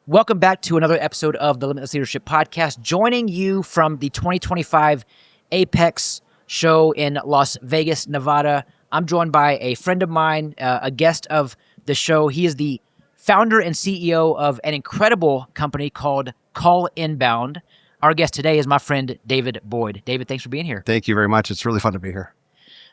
Welcome back to another episode of the Limitless Leadership Podcast. Joining you from the 2025 APPEX Show in Las Vegas, Nevada. I'm joined by a friend of mine, a guest of the show. He is the founder and CEO of an incredible company called Call Inbound. Our guest today is my friend, David Boyd. David, thanks for being here. Thank you very much. It's really fun to be here.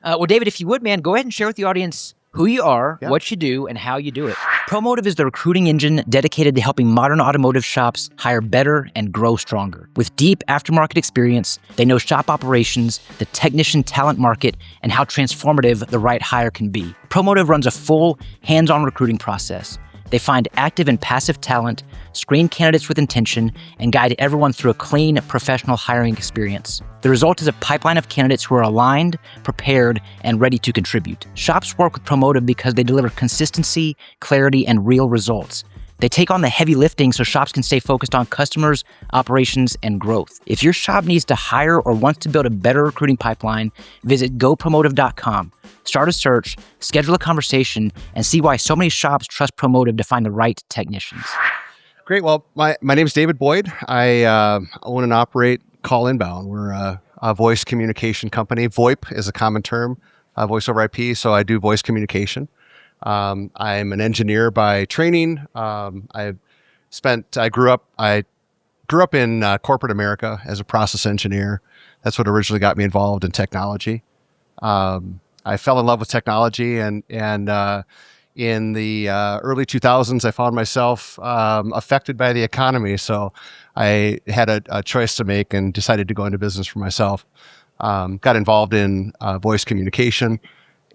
Well, David, if you would, man, go ahead and share with the audience who you are, what you do, and how you do it. Promotive is the recruiting engine dedicated to helping modern automotive shops hire better and grow stronger. With deep aftermarket experience, they know shop operations, the technician talent market, and how transformative the right hire can be. Promotive runs a full, hands-on recruiting process. They find active and passive talent, screen candidates with intention, and guide everyone through a clean, professional hiring experience. The result is a pipeline of candidates who are aligned, prepared, and ready to contribute. Shops work with Promotive because they deliver consistency, clarity, and real results. They take on the heavy lifting so shops can stay focused on customers, operations, and growth. If your shop needs to hire or wants to build a better recruiting pipeline, visit gopromotive.com. Start a search, schedule a conversation, and see why so many shops trust Promotive to find the right technicians. Great. Well, my name is David Boyd. I own and operate Call Inbound. We're a voice communication company. VoIP is a common term, voice over IP. So I do voice communication. I'm an engineer by training. I grew up in corporate America as a process engineer. That's what originally got me involved in technology. I fell in love with technology, and in the early 2000s, I found myself affected by the economy. So I had a choice to make and decided to go into business for myself. Got involved in voice communication,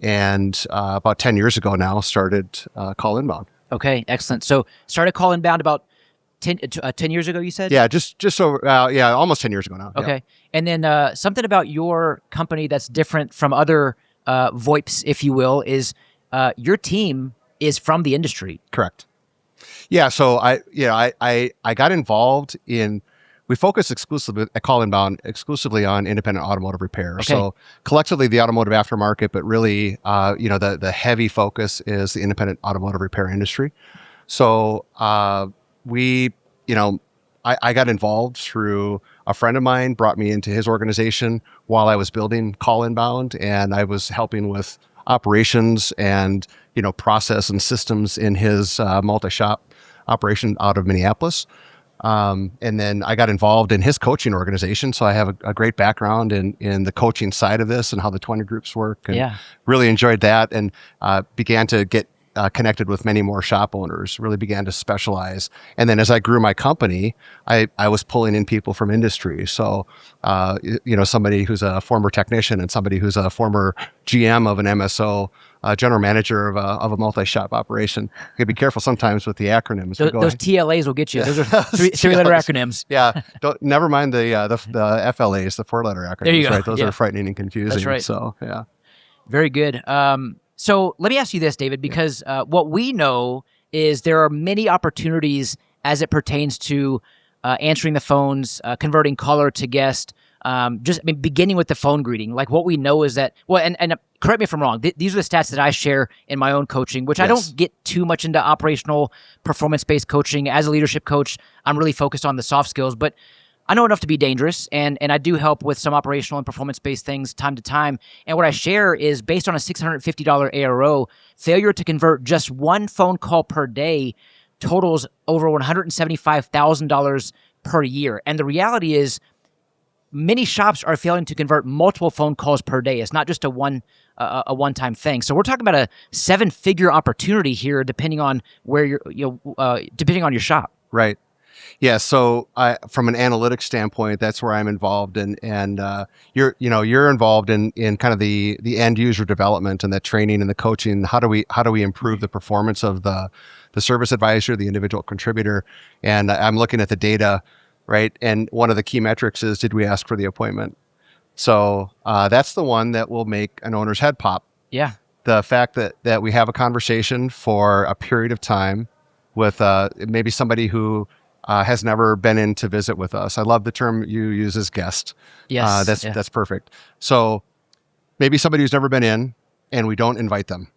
and about 10 years ago now, started Call Inbound. Okay, excellent. So started Call Inbound about 10 years ago, you said? Yeah, just so almost 10 years ago now. Okay. Yeah. And then something about your company that's different from other VoIPs, if you will, is your team is from the industry. Correct. Yeah. So I got involved in. We focus exclusively at Call Inbound exclusively on independent automotive repair. Okay. So collectively the automotive aftermarket, but really, the heavy focus is the independent automotive repair industry. So I got involved through a friend of mine brought me into his organization while I was building Call Inbound, and I was helping with operations and process and systems in his multi-shop operation out of Minneapolis. And then I got involved in his coaching organization, so I have a great background in the coaching side of this and how the 20 groups work, and really enjoyed that, and began to get connected with many more shop owners, really began to specialize. And then as I grew my company, I was pulling in people from industry. So, somebody who's a former technician and somebody who's a former GM of an MSO, general manager of a multi-shop operation. You gotta be careful sometimes with the acronyms. Those TLAs will get you. Those are three-letter acronyms. Yeah. Never mind the FLAs, the four-letter acronyms. There you go. Right? Those are frightening and confusing. That's right. So, yeah. Very good. So let me ask you this, David, because what we know is there are many opportunities as it pertains to answering the phones, converting caller to guest, beginning with the phone greeting. Like what we know is that, and correct me if I'm wrong, these are the stats that I share in my own coaching, which I don't get too much into operational performance-based coaching. As a leadership coach, I'm really focused on the soft skills, but I know enough to be dangerous, and I do help with some operational and performance-based things time to time. And what I share is based on a $650 ARO, failure to convert just one phone call per day totals over $175,000 per year. And the reality is many shops are failing to convert multiple phone calls per day. It's not just a one-time thing. So we're talking about a 7-figure opportunity here, depending on where depending on your shop. Right. Yeah. So from an analytics standpoint, that's where I'm involved in, and you're involved in kind of the end user development and that training and the coaching. How do we improve the performance of the service advisor, the individual contributor? And I'm looking at the data, right? And one of the key metrics is, did we ask for the appointment? So that's the one that will make an owner's head pop. Yeah. The fact that we have a conversation for a period of time with maybe somebody who has never been in to visit with us. I love the term you use as guest. Yes. That's perfect. So maybe somebody who's never been in and we don't invite them.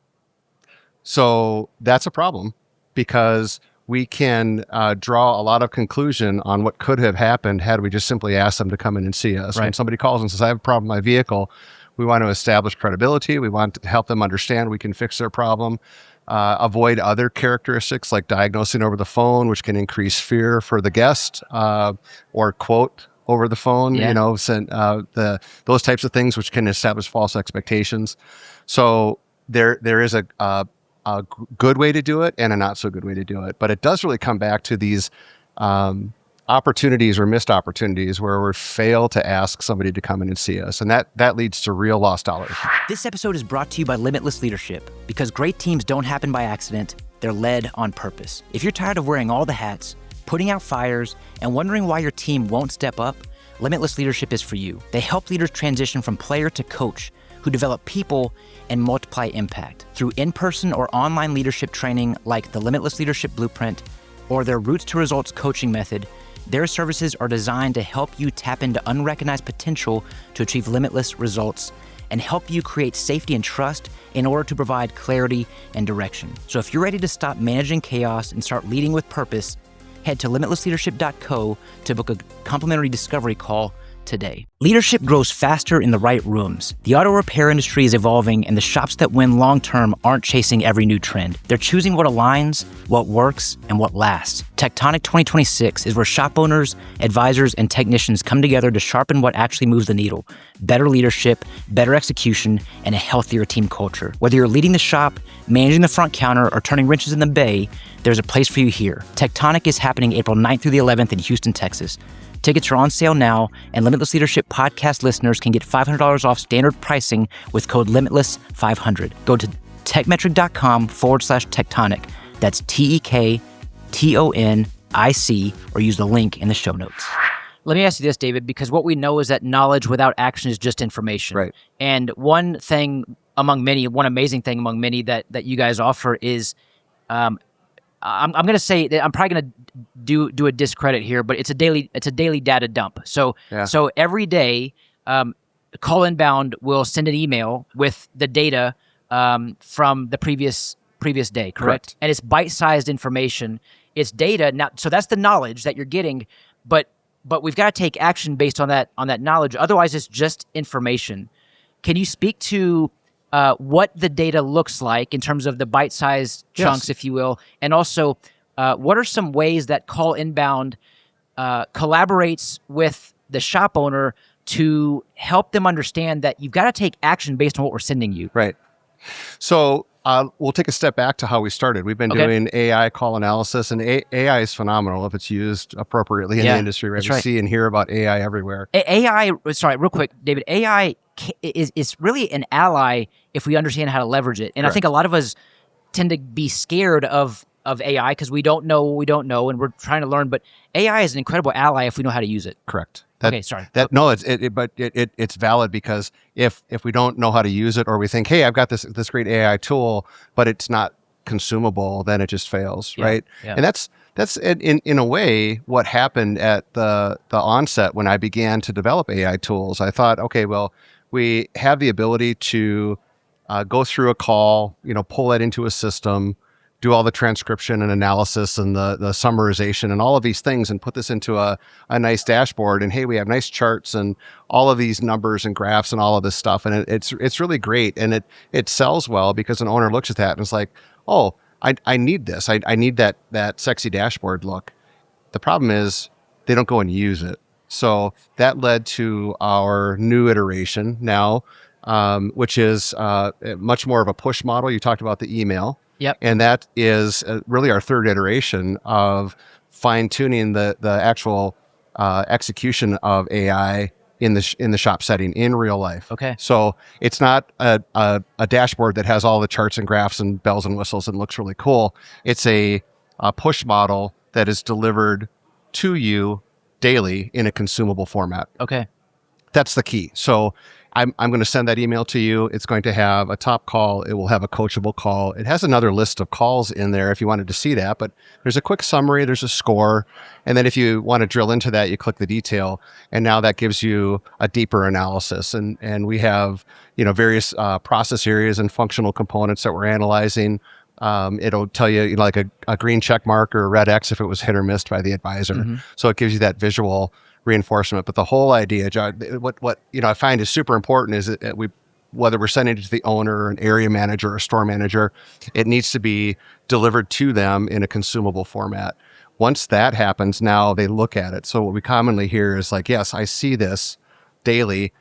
So that's a problem because we can draw a lot of conclusion on what could have happened had we just simply asked them to come in and see us. Right. When somebody calls and says, I have a problem with my vehicle, we want to establish credibility. We want to help them understand we can fix their problem. Avoid other characteristics like diagnosing over the phone, which can increase fear for the guest, or quote over the phone, Yeah. those types of things, which can establish false expectations. So there is a good way to do it and a not so good way to do it. But it does really come back to these opportunities or missed opportunities where we fail to ask somebody to come in and see us. And that leads to real lost dollars. This episode is brought to you by Limitless Leadership, because great teams don't happen by accident. They're led on purpose. If you're tired of wearing all the hats, putting out fires, and wondering why your team won't step up, Limitless Leadership is for you. They help leaders transition from player to coach, who develop people and multiply impact through in-person or online leadership training like the Limitless Leadership Blueprint or their Roots to Results coaching method. Their services are designed to help you tap into unrecognized potential to achieve limitless results and help you create safety and trust in order to provide clarity and direction. So if you're ready to stop managing chaos and start leading with purpose, head to limitlessleadership.co to book a complimentary discovery call today. Leadership grows faster in the right rooms. The auto repair industry is evolving, and the shops that win long-term aren't chasing every new trend. They're choosing what aligns, what works, and what lasts. Tectonic 2026 is where shop owners, advisors, and technicians come together to sharpen what actually moves the needle. Better leadership, better execution, and a healthier team culture. Whether you're leading the shop, managing the front counter, or turning wrenches in the bay, there's a place for you here. Tectonic is happening April 9th through the 11th in Houston, Texas. Tickets are on sale now, and Limitless Leadership podcast listeners can get $500 off standard pricing with code LIMITLESS500. Go to techmetric.com/tectonic. That's TEKTONIC, or use the link in the show notes. Let me ask you this, David, because what we know is that knowledge without action is just information. Right. And one amazing thing among many that you guys offer is, I'm going to say that I'm probably going to do a discredit here, but it's a daily data dump. So every day, Call Inbound will send an email with the data from the previous day, correct? And it's bite-sized information. It's data now, so that's the knowledge that you're getting, but we've got to take action based on that knowledge. Otherwise, it's just information. Can you speak to what the data looks like in terms of the bite-sized chunks, if you will, and also what are some ways that Call Inbound collaborates with the shop owner to help them understand that you've got to take action based on what we're sending you? Right. So we'll take a step back to how we started. We've been doing AI call analysis, and AI is phenomenal if it's used appropriately in the industry. Right? We see and hear about AI everywhere. AI, sorry, real quick, David, AI is really an ally if we understand how to leverage it. And I think a lot of us tend to be scared of AI because we don't know what we don't know, and we're trying to learn. But AI is an incredible ally if we know how to use it. Correct. It's valid, because if we don't know how to use it, or we think, hey, I've got this great AI tool, but it's not consumable, then it just fails, right? Yeah. And that's in a way what happened at the onset when I began to develop AI tools. I thought, okay, well, we have the ability to go through a call, pull that into a system, do all the transcription and analysis and the summarization and all of these things, and put this into a nice dashboard. And hey, we have nice charts and all of these numbers and graphs and all of this stuff. And it's really great. And it sells well because an owner looks at that and is like, oh, I need this. I need that sexy dashboard look. The problem is they don't go and use it. So that led to our new iteration now, which is much more of a push model. You talked about the email. Yep. And that is really our third iteration of fine-tuning the actual execution of AI in the shop setting in real life. Okay. So it's not a dashboard that has all the charts and graphs and bells and whistles and looks really cool. It's a push model that is delivered to you daily in a consumable format. Okay. That's the key. So I'm going to send that email to you. It's going to have a top call. It will have a coachable call. It has another list of calls in there if you wanted to see that, but there's a quick summary, there's a score. And then if you want to drill into that, you click the detail. And now that gives you a deeper analysis. And we have, various process areas and functional components that we're analyzing, It'll tell you, like a green check mark or a red X if it was hit or missed by the advisor. So it gives you that visual reinforcement. But the whole idea, John, what I find is super important is that whether we're sending it to the owner or an area manager or store manager, it needs to be delivered to them in a consumable format. Once that happens, now they look at it. So what we commonly hear is like, yes, I see this daily.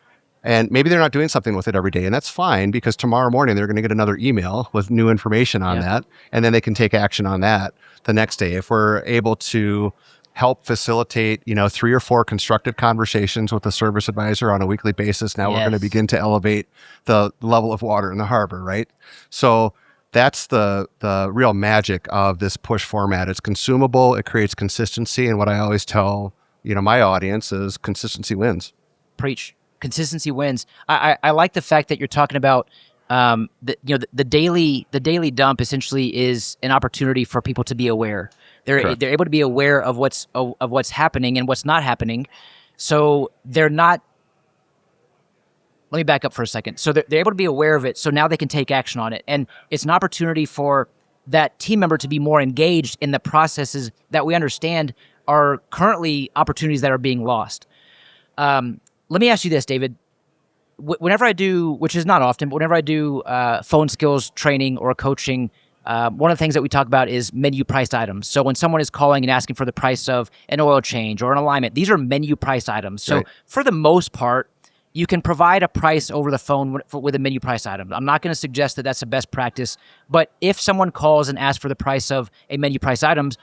And maybe they're not doing something with it every day, and that's fine because tomorrow morning they're going to get another email with new information on that, and then they can take action on that the next day. If we're able to help facilitate, 3 or 4 constructive conversations with the service advisor on a weekly basis, now we're going to begin to elevate the level of water in the harbor, right? So that's the real magic of this push format. It's consumable, it creates consistency, and what I always tell my audience is consistency wins. Preach. Consistency wins. I like the fact that you're talking about the daily dump essentially is an opportunity for people to be aware. They're able to be aware of what's happening and what's not happening. So they're not. Let me back up for a second. So they're able to be aware of it. So now they can take action on it, and it's an opportunity for that team member to be more engaged in the processes that we understand are currently opportunities that are being lost. Let me ask you this, David. Whenever I do, which is not often, but whenever I do phone skills training or coaching, one of the things that we talk about is menu priced items. So when someone is calling and asking for the price of an oil change or an alignment, these are menu priced items. So for the most part, you can provide a price over the phone with a menu price item. I'm not going to suggest that that's the best practice, but if someone calls and asks for the price of a menu price items,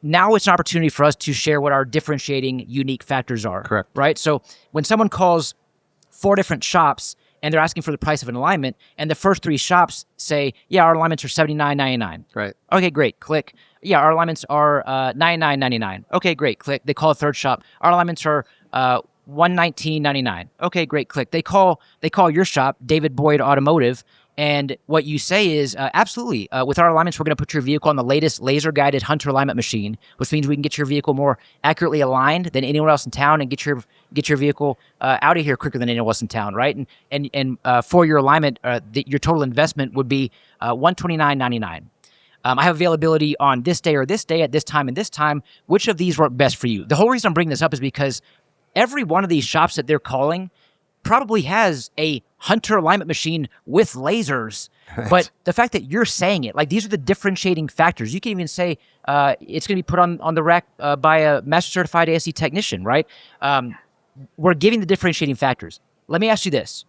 now it's an opportunity for us to share what our differentiating unique factors are. Correct. Right? So when someone calls 4 different shops and they're asking for the price of an alignment, and the first 3 shops say, yeah, our alignments are $79.99. Right. Okay, great. Click. Yeah, our alignments are $99.99. Okay, great. Click. They call a third shop. Our alignments are $119.99. Okay, great. Click. They call your shop, David Boyd Automotive, and what you say is, absolutely, with our alignments, we're going to put your vehicle on the latest laser-guided Hunter alignment machine, which means we can get your vehicle more accurately aligned than anyone else in town and get your vehicle out of here quicker than anyone else in town, right? And for your alignment, your total investment would be $129.99. I have availability on this day or this day at this time and this time. Which of these work best for you? The whole reason I'm bringing this up is because every one of these shops that they're calling probably has a Hunter alignment machine with lasers. Right. But the fact that you're saying it, like these are the differentiating factors. You can even say it's going to be put on the rack by a master certified ASE technician, right? We're giving the differentiating factors. Let me ask you this.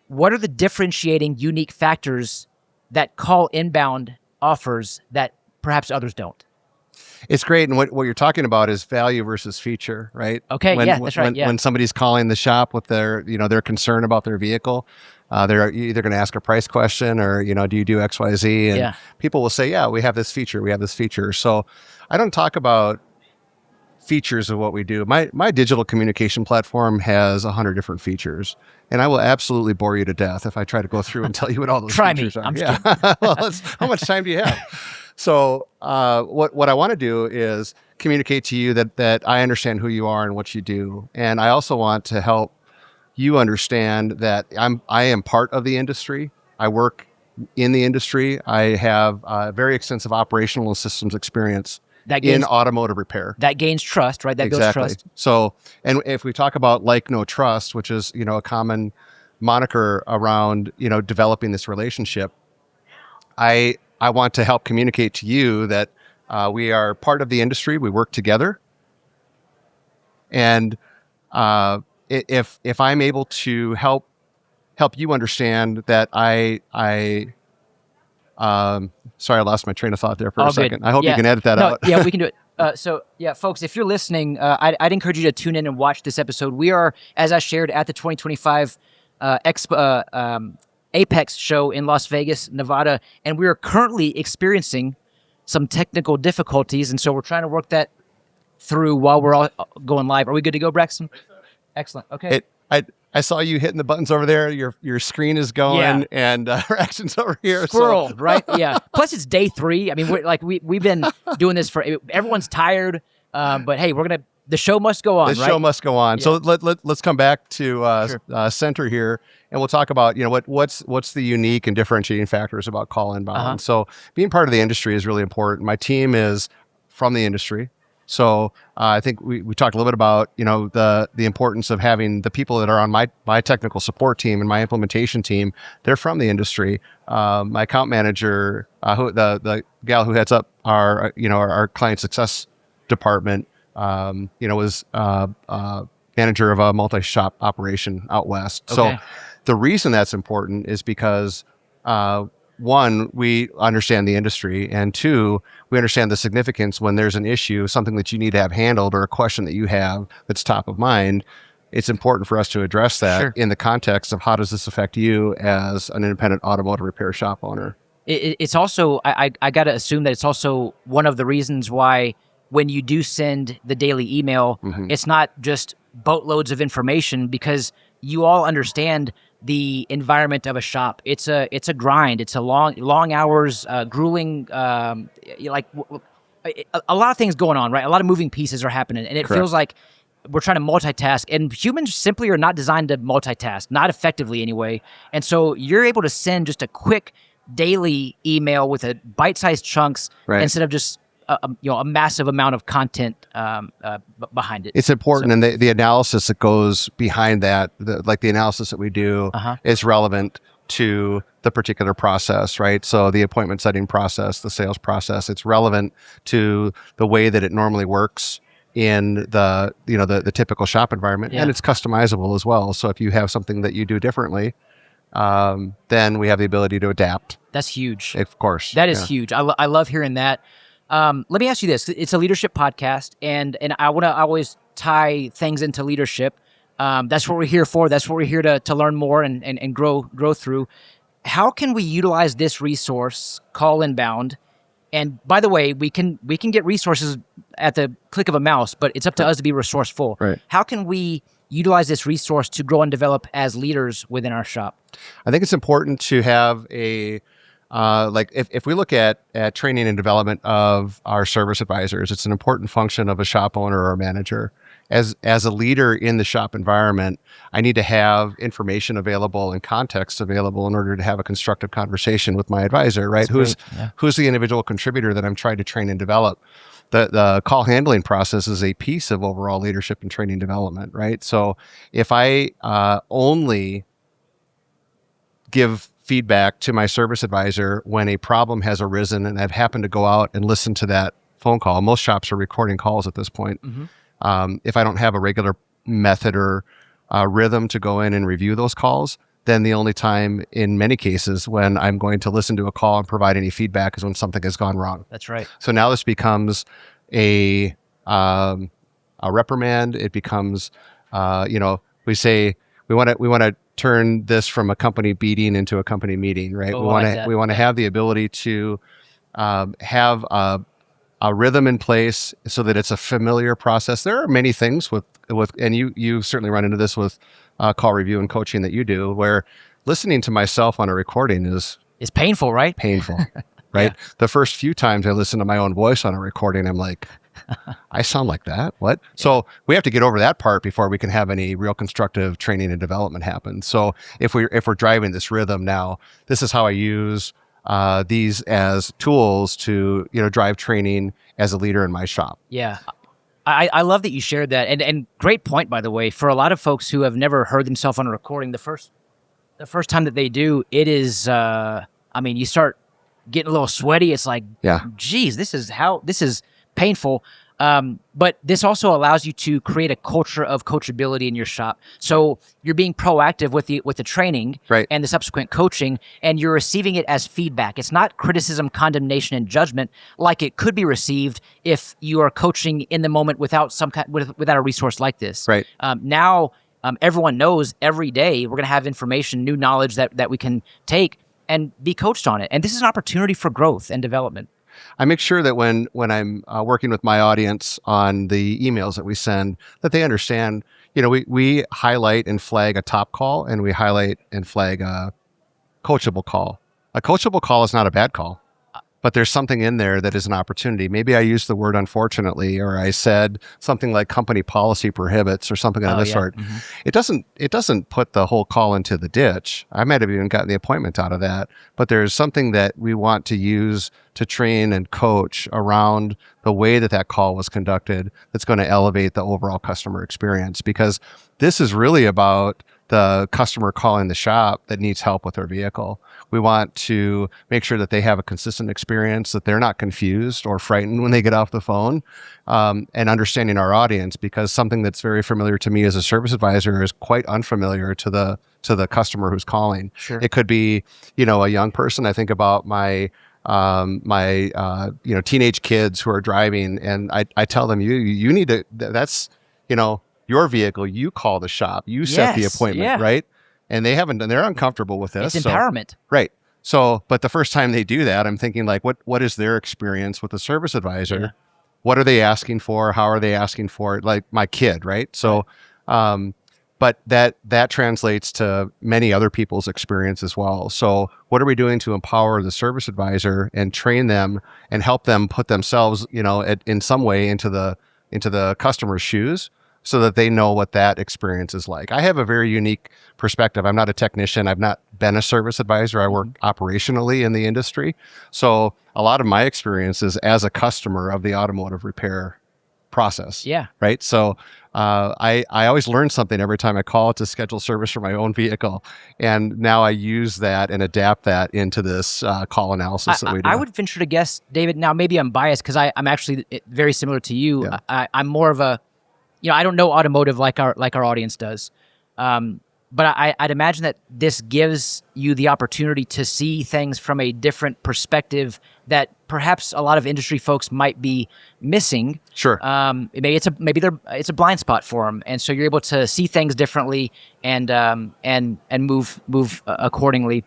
What are the differentiating unique factors that call inbound offers that perhaps others don't? It's great. And what you're talking about is value versus feature, right? Okay, that's right. When somebody's calling the shop with their concern about their vehicle, they're either going to ask a price question or, do you do X, Y, Z? And people will say, yeah, we have this feature. So I don't talk about features of what we do. My digital communication platform has 100 different features, and I will absolutely bore you to death if I try to go through and tell you what all those features are. Well, how much time do you have? So what I want to do is communicate to you that I understand who you are and what you do. And I also want to help you understand that I am part of the industry. I work in the industry. I have very extensive operational and systems experience in automotive repair. That gains trust, right? That builds trust. So, and if we talk about like, no trust, which is, a common moniker around, developing this relationship, I want to help communicate to you that we are part of the industry. We work together. And if I'm able to help you understand that sorry, I lost my train of thought there for a second. Good. I hope you can edit that out. Yeah, we can do it. So, folks, if you're listening, I'd encourage you to tune in and watch this episode. We are, as I shared, at the 2025 APPEX Show in Las Vegas, Nevada, and we are currently experiencing some technical difficulties, and so we're trying to work that through while we're all going live. Are we good to go, Braxton? Excellent. Okay. I saw you hitting the buttons over there. Your screen is going, and Braxton's over here. Squirrel, right? Yeah. Plus, it's day 3. I mean, we've been doing this for. Everyone's tired, but hey, we're gonna The show must go on, This right? show must go on. Yeah. So let's come back to Sure. center here, and we'll talk about what's the unique and differentiating factors about call inbound. Uh-huh. So being part of the industry is really important. My team is from the industry, so I think we talked a little bit about the importance of having the people that are on my technical support team and my implementation team. They're from the industry. My account manager, the gal who heads up our client success department, was manager of a multi-shop operation out west. Okay. So the reason that's important is because one, we understand the industry, and two, we understand the significance when there's an issue, something that you need to have handled, or a question that you have that's top of mind. It's important for us to address that Sure. in the context of how does this affect you as an independent automotive repair shop owner. It's also, I got to assume that it's also one of the reasons why when you do send the daily email, Mhm. it's not just boatloads of information, because you all understand the environment of a shop. It's a grind. It's a long hours, grueling, a lot of things going on, right? A lot of moving pieces are happening, and it Correct. feels like we're trying to multitask, and humans simply are not designed to multitask, not effectively anyway. And so you're able to send just a quick daily email with a bite-sized chunks, Right. instead of just a massive amount of content behind it. It's important, and the analysis that goes behind that, the analysis that we do, Uh-huh. is relevant to the particular process, right? So the appointment setting process, the sales process, it's relevant to the way that it normally works in the typical shop environment, Yeah. and it's customizable as well. So if you have something that you do differently, then we have the ability to adapt. That's huge. Of course, That is yeah. huge. I love hearing that. Let me ask you this. It's a leadership podcast, and I want to always tie things into leadership. That's what we're here for. That's what we're here to learn more and grow through. How can we utilize this resource, Call Inbound? And by the way, we can get resources at the click of a mouse, but it's up to us to be resourceful. Right. How can we utilize this resource to grow and develop as leaders within our shop? I think it's important to have a if we look at training and development of our service advisors, it's an important function of a shop owner or a manager. As a leader in the shop environment, I need to have information available and context available in order to have a constructive conversation with my advisor, right? That's great. Yeah. Who's the individual contributor that I'm trying to train and develop? The call handling process is a piece of overall leadership and training development, right? So if I only give feedback to my service advisor when a problem has arisen and I've happened to go out and listen to that phone call. Most shops are recording calls at this point. Mm-hmm. If I don't have a regular method or rhythm to go in and review those calls, then the only time in many cases when I'm going to listen to a call and provide any feedback is when something has gone wrong. That's right. So now this becomes a reprimand. It becomes, we say we want to turn this from a company beating into a company meeting, right? Oh, we I want like to that. we want to have the ability to have a rhythm in place so that it's a familiar process. There are many things with and you certainly run into this with call review and coaching that you do, where listening to myself on a recording is It's painful, right? painful, right? Yeah. The first few times I listen to my own voice on a recording, I'm like, I sound like that. What? Yeah. So we have to get over that part before we can have any real constructive training and development happen. So if we're driving this rhythm now, this is how I use these as tools to drive training as a leader in my shop. Yeah. I love that you shared that, and great point, by the way. For a lot of folks who have never heard themselves on a recording, the first time that they do, it is you start getting a little sweaty. It's like, Yeah. geez, this is painful. But this also allows you to create a culture of coachability in your shop. So you're being proactive with the training, Right. and the subsequent coaching, and you're receiving it as feedback. It's not criticism, condemnation, and judgment like it could be received if you are coaching in the moment without without a resource like this. Right. Now, everyone knows every day we're going to have information, new knowledge that we can take and be coached on it. And this is an opportunity for growth and development. I make sure that when I'm working with my audience on the emails that we send, that they understand, we highlight and flag a top call, and we highlight and flag a coachable call. A coachable call is not a bad call. but there's something in there that is an opportunity. Maybe I used the word unfortunately, or I said something like company policy prohibits or something of Oh this yeah. sort. It doesn't put the whole call into the ditch. I might have even gotten the appointment out of that, but there's something that we want to use to train and coach around the way that that call was conducted that's going to elevate the overall customer experience, because this is really about the customer calling the shop that needs help with their vehicle. We want to make sure that they have a consistent experience, that they're not confused or frightened when they get off the phone, and understanding our audience, because something that's very familiar to me as a service advisor is quite unfamiliar to the customer who's calling. Sure. It could be, a young person. I think about my teenage kids who are driving, and I tell them, you need to, that's, your vehicle, you call the shop, you set the Yes. appointment, Yeah. right? And they haven't, and they're uncomfortable with this. It's So, empowerment. right. So, but the first time they do that, I'm thinking like, what is their experience with a service advisor? Yeah. What are they asking for? How are they asking for it? Like my kid, right? So, but that translates to many other people's experience as well. So what are we doing to empower the service advisor and train them and help them put themselves, in some way into the customer's shoes, so that they know what that experience is like? I have a very unique perspective. I'm not a technician. I've not been a service advisor. I work operationally in the industry. So a lot of my experience is as a customer of the automotive repair process. Yeah. Right. So I always learn something every time I call to schedule service for my own vehicle. And now I use that and adapt that into this call analysis that we do. I would venture to guess, David, now maybe I'm biased because I'm actually very similar to you. Yeah. I'm more of a, I don't know automotive like our audience does. But I'd imagine that this gives you the opportunity to see things from a different perspective that perhaps a lot of industry folks might be missing. Sure. Maybe it's a blind spot for them, and so you're able to see things differently and move accordingly.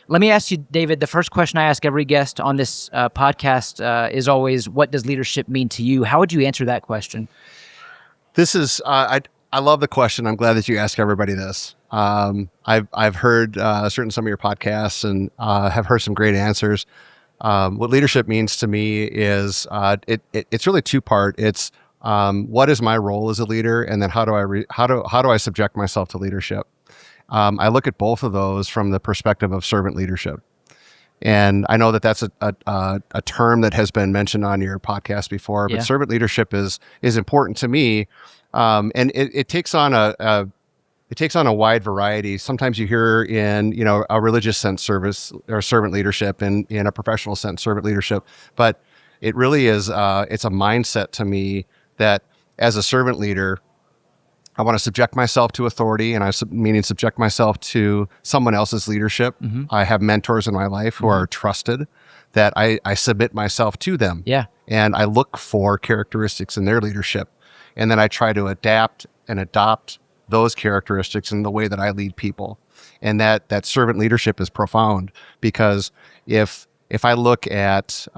Let me ask you, David. The first question I ask every guest on this podcast is always, "What does leadership mean to you?" How would you answer that question? This is I love the question. I'm glad that you ask everybody this. I've heard some of your podcasts and have heard some great answers. What leadership means to me is it's really two-part. It's what is my role as a leader, and then how do I subject myself to leadership? I look at both of those from the perspective of servant leadership. And I know that that's a term that has been mentioned on your podcast before, but servant leadership is important to me, and it takes on a wide variety. Sometimes you hear in a religious sense service or servant leadership, and in a professional sense servant leadership, but it really is it's a mindset to me that as a servant leader, I want to subject myself to authority, and meaning subject myself to someone else's leadership. Mm-hmm. I have mentors in my life who are trusted, that I submit myself to them. Yeah. And I look for characteristics in their leadership. And then I try to adapt and adopt those characteristics in the way that I lead people. And that servant leadership is profound, because if I look at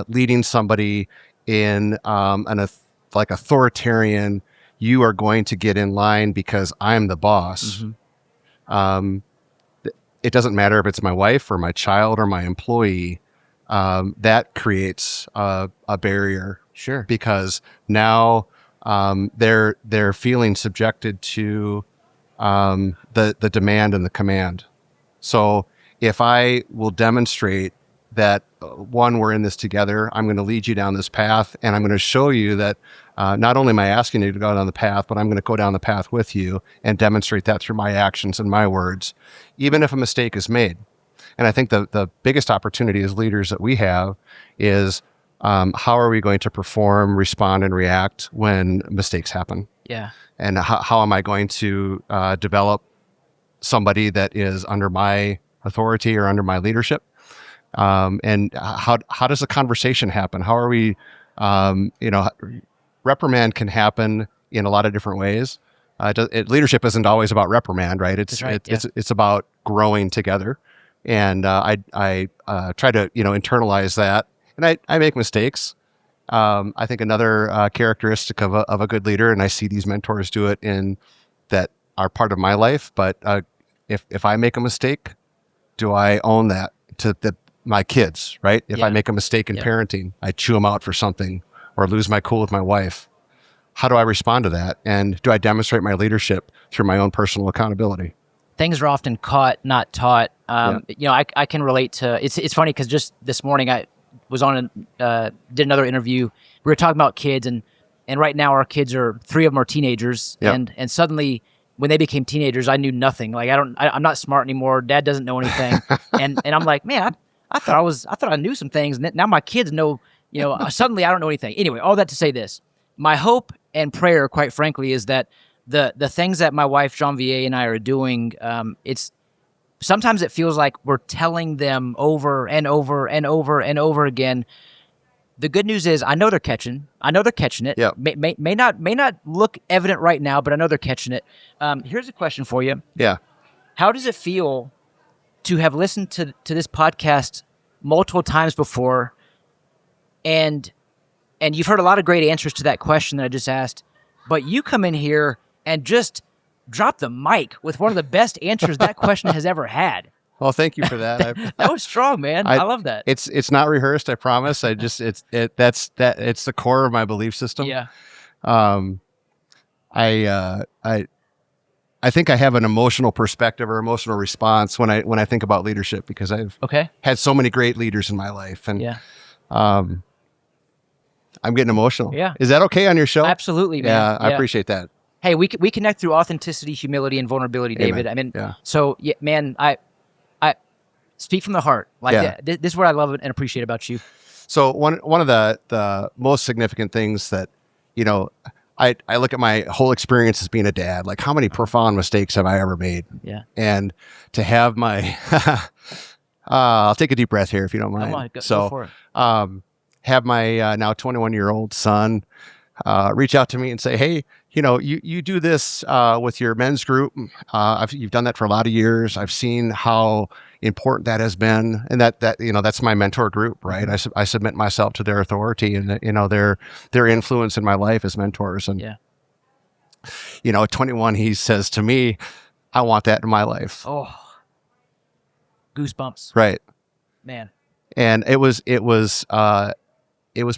leading somebody in like authoritarian, you are going to get in line because I'm the boss. Mm-hmm. It doesn't matter if it's my wife or my child or my employee. That creates a barrier. Sure. Because now they're feeling subjected to the demand and the command. So if I will demonstrate that, one, we're in this together, I'm going to lead you down this path, and I'm going to show you that not only am I asking you to go down the path, but I'm going to go down the path with you and demonstrate that through my actions and my words, even if a mistake is made. And I think the biggest opportunity as leaders that we have is how are we going to perform, respond, and react when mistakes happen? Yeah. And how am I going to develop somebody that is under my authority or under my leadership? And how does the conversation happen? How are we, reprimand can happen in a lot of different ways. Leadership isn't always about reprimand, right? It's about growing together. And I try to, internalize that. And I make mistakes. I think another characteristic of a good leader, and I see these mentors do it in that are part of my life. But if I make a mistake, do I own that to my kids, right? If I Yeah. make a mistake in Yeah. parenting, I chew them out for something or lose my cool with my wife. How do I respond to that? And do I demonstrate my leadership through my own personal accountability? Things are often caught, not taught. Yeah. I can relate to. It's funny because just this morning I was on did another interview. We were talking about kids, and right now our kids are 3 of them are teenagers, Yeah. and suddenly when they became teenagers, I knew nothing. Like I'm not smart anymore. Dad doesn't know anything, and I'm like, man, I thought I knew some things, and now my kids know. Suddenly I don't know anything. Anyway, all that to say this: my hope and prayer, quite frankly, is that the things that my wife Jean-Vier and I are doing, it's sometimes it feels like we're telling them over and over and over and over again. The good news is I know they're catching it. Yeah. May not look evident right now, but I know they're catching it. Here's a question for you. Yeah. How does it feel to have listened to this podcast multiple times before, and you've heard a lot of great answers to that question that I just asked, but you come in here and just drop the mic with one of the best answers that question has ever had. Well, thank you for that. That was strong, man. I love that. It's not rehearsed, I promise. It's the core of my belief system. Yeah. I think I have an emotional perspective or emotional response when I think about leadership, because I've had so many great leaders in my life, and Yeah. I'm getting emotional. Yeah. Is that okay on your show? Absolutely, man. Yeah, I appreciate that. Hey, we connect through authenticity, humility, and vulnerability, David. Amen. I mean, Yeah. so yeah, man, I speak from the heart. Like Yeah. this is what I love and appreciate about you. So one of the most significant things that, I look at my whole experience as being a dad, like how many profound mistakes have I ever made? Yeah. And to have my, I'll take a deep breath here if you don't mind. Come on, go for it. Have my now 21-year-old son reach out to me and say, hey, you do this with your men's group. You've done that for a lot of years. I've seen how important that has been, and that's my mentor group, right? Mm-hmm. I submit myself to their authority and their influence in my life as mentors. And Yeah. at 21, he says to me, I want that in my life. Oh, goosebumps, Right. man. And it was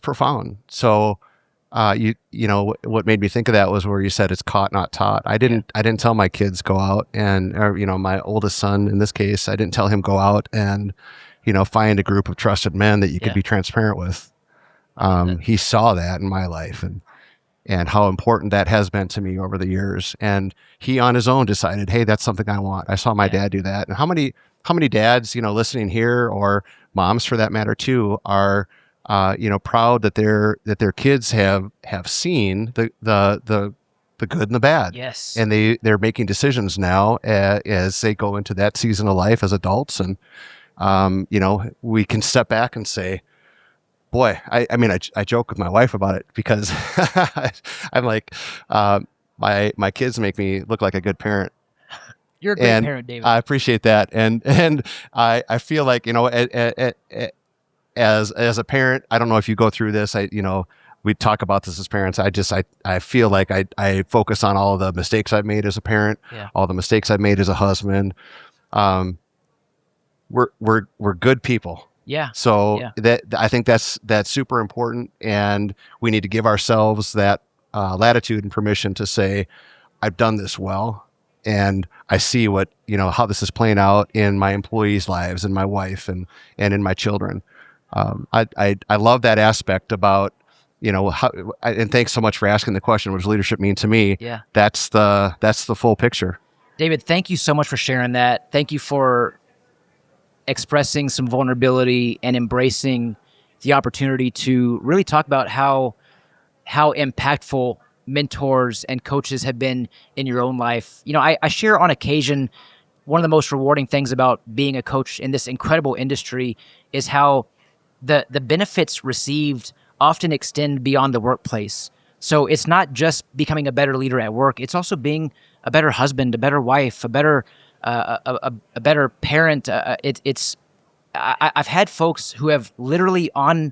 profound. So, what made me think of that was where you said it's caught, not taught. I didn't tell my kids go out or my oldest son in this case, I didn't tell him go out and, find a group of trusted men that you could be transparent with. He saw that in my life and how important that has been to me over the years. And he on his own decided, hey, that's something I want. I saw my dad do that. And how many dads, listening here, or moms for that matter too, are proud that their kids have seen the good and the bad. Yes. And they're making decisions now as they go into that season of life as adults. And, we can step back and say, boy, I joke with my wife about it because I'm like, my kids make me look like a good parent. You're a great parent, David. I appreciate that. And I feel like, as a parent, I don't know if you go through this, we talk about this as parents. I feel like I focus on all of the mistakes I've made as a parent, all the mistakes I've made as a husband. We're good people. Yeah. So I think that's super important, and we need to give ourselves that latitude and permission to say, I've done this well, and I see what how this is playing out in my employees' lives, and my wife, and in my children. I love that aspect about and thanks so much for asking the question. What does leadership mean to me? Yeah. That's the full picture. David, thank you so much for sharing that. Thank you for expressing some vulnerability and embracing the opportunity to really talk about how impactful mentors and coaches have been in your own life. I share on occasion, one of the most rewarding things about being a coach in this incredible industry is how the benefits received often extend beyond the workplace. So it's not just becoming a better leader at work. It's also being a better husband, a better wife, a better parent. I've had folks who have literally on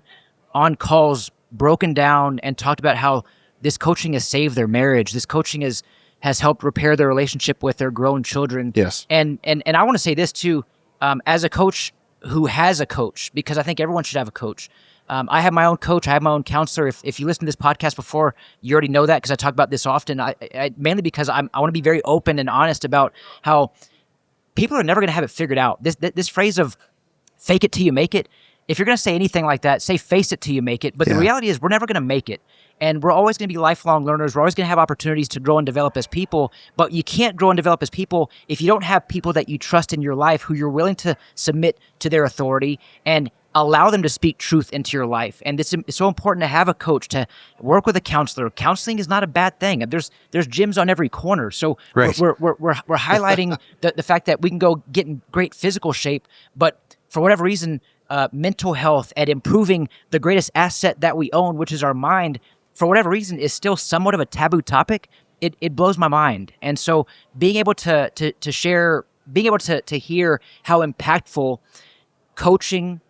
calls broken down and talked about how this coaching has saved their marriage. This coaching has helped repair their relationship with their grown children. Yes. And I want to say this too, as a coach, who has a coach, because I think everyone should have a coach. I have my own coach. I have my own counselor. If you listen to this podcast before, you already know that because I talk about this often. I mainly because I want to be very open and honest about how people are never going to have it figured out. This phrase of fake it till you make it. If you're going to say anything like that, say face it till you make it. But the reality is we're never going to make it. And we're always going to be lifelong learners. We're always going to have opportunities to grow and develop as people. But you can't grow and develop as people if you don't have people that you trust in your life who you're willing to submit to their authority and allow them to speak truth into your life. And it's so important to have a coach, to work with a counselor. Counseling is not a bad thing. There's gyms on every corner. So Right. we're highlighting the fact that we can go get in great physical shape, but for whatever reason, mental health and improving the greatest asset that we own, which is our mind, for whatever reason, is still somewhat of a taboo topic. It blows my mind. And so being able to share, being able to hear how impactful coaching,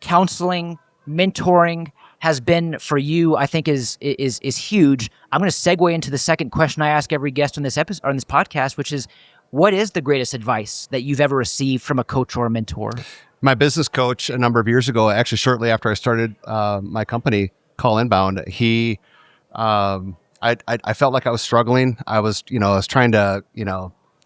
counseling, mentoring has been for you, I think is huge. I'm going to segue into the second question I ask every guest on this episode, on this podcast, which is, what is the greatest advice that you've ever received from a coach or a mentor? My business coach a number of years ago, actually shortly after I started my company, Call Inbound, I felt like I was struggling. I was trying to,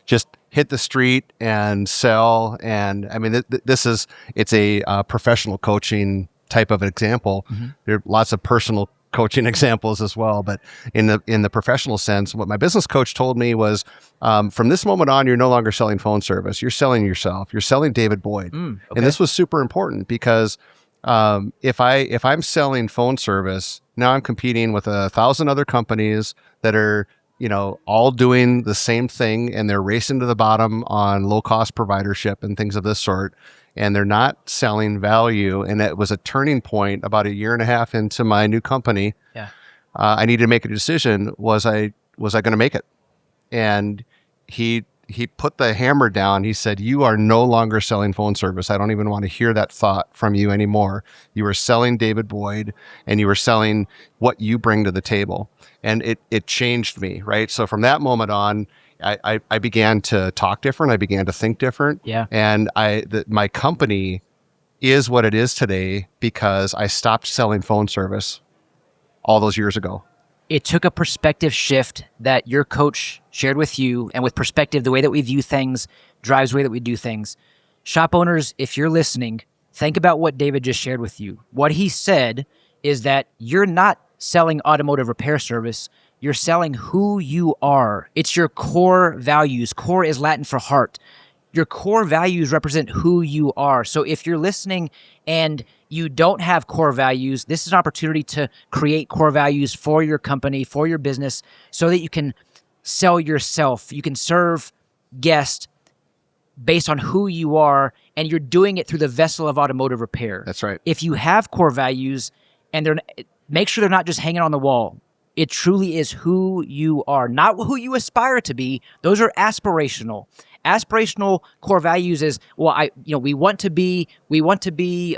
just hit the street and sell. And I mean, it's a professional coaching type of example. Mm-hmm. There are lots of personal coaching examples as well, but in the professional sense, what my business coach told me was, from this moment on, you're no longer selling phone service. You're selling yourself. You're selling David Boyd. Okay. And this was super important because if I'm selling phone service, now I'm competing with 1,000 other companies that are, all doing the same thing, and they're racing to the bottom on low cost providership and things of this sort. And they're not selling value. And it was a turning point about 1.5 years into my new company. Yeah. I needed to make a decision. Was I going to make it? And he put the hammer down. He said, "You are no longer selling phone service. I don't even want to hear that thought from you anymore. You are selling David Boyd, and you are selling what you bring to the table." And it changed me, right? So from that moment on, I began to talk different. I began to think different. Yeah. And my company is what it is today because I stopped selling phone service all those years ago. It took a perspective shift that your coach shared with you, and with perspective, the way that we view things drives the way that we do things. Shop owners, if you're listening, think about what David just shared with you. What he said is that you're not selling automotive repair service. You're selling who you are. It's your core values. Core is Latin for heart. Your core values represent who you are. So if you're listening and you don't have core values, this is an opportunity to create core values for your company, for your business, so that you can sell yourself. You can serve guests based on who you are, and you're doing it through the vessel of automotive repair. That's right. If you have core values, and make sure they're not just hanging on the wall. It truly is who you are, not who you aspire to be. Those are aspirational. Aspirational core values is, well, we want to be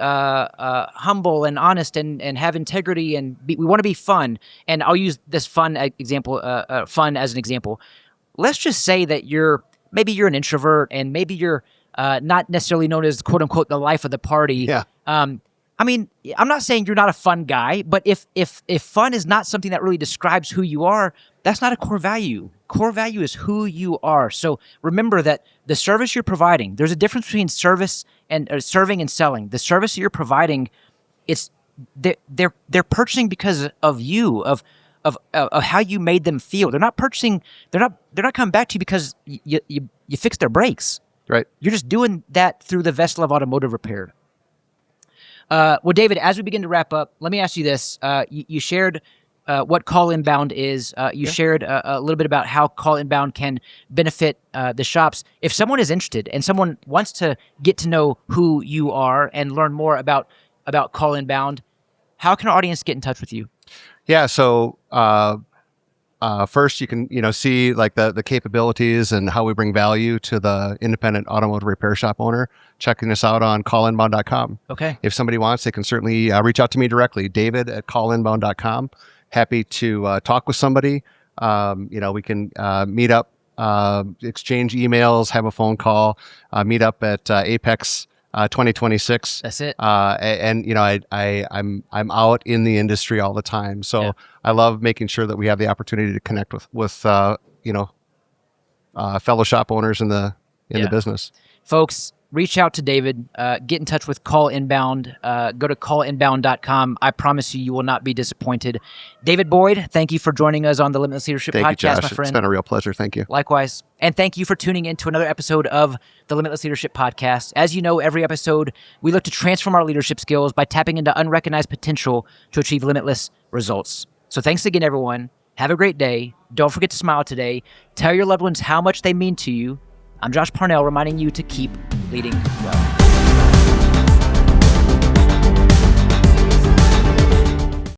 humble and honest and have integrity, and we want to be fun. And I'll use this fun example, fun as an example. Let's just say that maybe you're an introvert, and maybe you're not necessarily known as quote unquote the life of the party. Yeah. I mean, I'm not saying you're not a fun guy, but if fun is not something that really describes who you are, that's not a core value. Core value is who you are. So remember that the service you're providing, there's a difference between service and serving and selling. The service you're providing, they're purchasing because of you, of how you made them feel. They're not purchasing. They're not coming back to you because you fixed their brakes. Right. You're just doing that through the vessel of automotive repair. Well, David, as we begin to wrap up, let me ask you this. You shared what Call Inbound is. You shared a little bit about how Call Inbound can benefit the shops. If someone is interested and someone wants to get to know who you are and learn more about Call Inbound, how can our audience get in touch with you? Yeah. So first, you can see like the capabilities and how we bring value to the independent automotive repair shop owner. Checking us out on callinbound.com. Okay. If somebody wants, they can certainly reach out to me directly, david@callinbound.com. Happy to talk with somebody. We can meet up, exchange emails, have a phone call, meet up at APPEX 2026. That's it. And I'm out in the industry all the time, so Yeah. I love making sure that we have the opportunity to connect with fellow shop owners in the business. Folks, reach out to David. Get in touch with Call Inbound. Go to callinbound.com. I promise you will not be disappointed. David Boyd, thank you for joining us on the Limitless Leadership Thank Podcast, you, Josh. my friend. It's been a real pleasure. Thank you. Likewise. And thank you for tuning in to another episode of the Limitless Leadership Podcast. As you know, every episode, we look to transform our leadership skills by tapping into unrecognized potential to achieve limitless results. So thanks again, everyone. Have a great day. Don't forget to smile today. Tell your loved ones how much they mean to you. I'm Josh Parnell, reminding you to keep leading well.